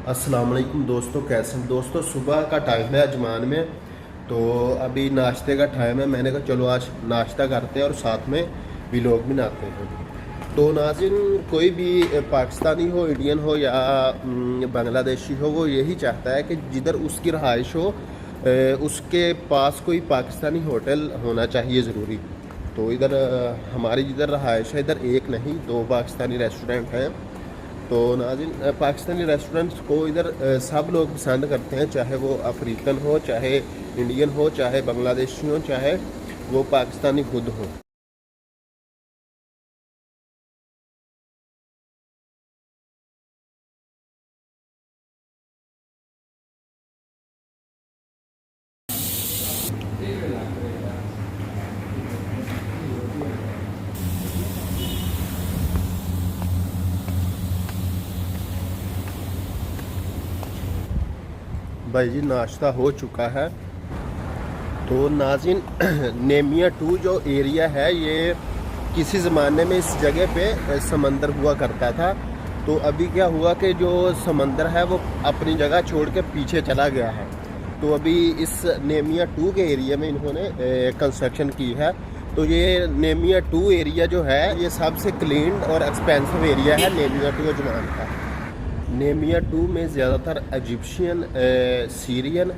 अस्सलाम वालेकुम दोस्तों, कैसे हैं दोस्तों। सुबह का टाइम है अजमान में, तो अभी नाश्ते का टाइम है। मैंने कहा चलो आज नाश्ता करते हैं और साथ में व्लॉग बनाते हैं। तो नाज़रीन, कोई भी पाकिस्तानी हो, इंडियन हो या बांग्लादेशी हो, वो यही चाहता है कि जिधर उसकी रहाइश हो उसके पास कोई पाकिस्तानी होटल होना चाहिए ज़रूरी। तो इधर हमारी जिधर रहाइश है, इधर एक नहीं दो पाकिस्तानी रेस्टोरेंट हैं। तो नाज़रीन, पाकिस्तानी रेस्टोरेंट्स को इधर सब लोग पसंद करते हैं, चाहे वो अफ्रीकन हो, चाहे इंडियन हो, चाहे बांग्लादेशी हो, चाहे वो पाकिस्तानी खुद हो। भाई जी, नाश्ता हो चुका है। तो नाज़रीन, नेमिया 2 जो एरिया है, ये किसी ज़माने में इस जगह पे समंदर हुआ करता था। तो अभी क्या हुआ कि जो समंदर है वो अपनी जगह छोड़ के पीछे चला गया है। तो अभी इस नेमिया 2 के एरिया में इन्होंने कंस्ट्रक्शन की है। तो ये नेमिया 2 एरिया जो है, ये सबसे क्लीन और एक्सपेंसिव एरिया है नेमिया 2 अजमान का। नेमिया 2 में ज़्यादातर इजिप्शियन, सीरियन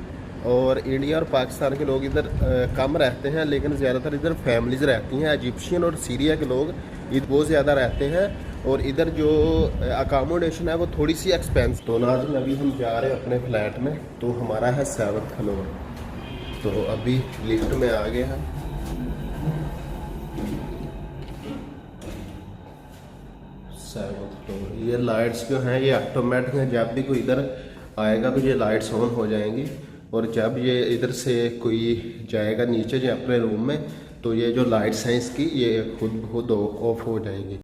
और इंडिया और पाकिस्तान के लोग इधर कम रहते हैं, लेकिन ज़्यादातर इधर फैमिलीज़ रहती हैं। इजिप्शियन और सीरिया के लोग इधर बहुत ज़्यादा रहते हैं और इधर जो अकामोडेशन है वो थोड़ी सी एक्सपेंस। तो नाज़रीन, अभी हम जा रहे हैं अपने फ्लैट में। तो हमारा है 7th फ्लोर। तो अभी लिफ्ट में आ गए हैं। तो ये लाइट्स जो हैं ये ऑटोमेटिक हैं। जब भी कोई इधर आएगा तो ये लाइट्स ऑन हो जाएंगी, और जब ये इधर से कोई जाएगा नीचे जो अपने रूम में, तो ये जो लाइट्स हैं इसकी ये खुद ब खुद ऑफ हो जाएंगी।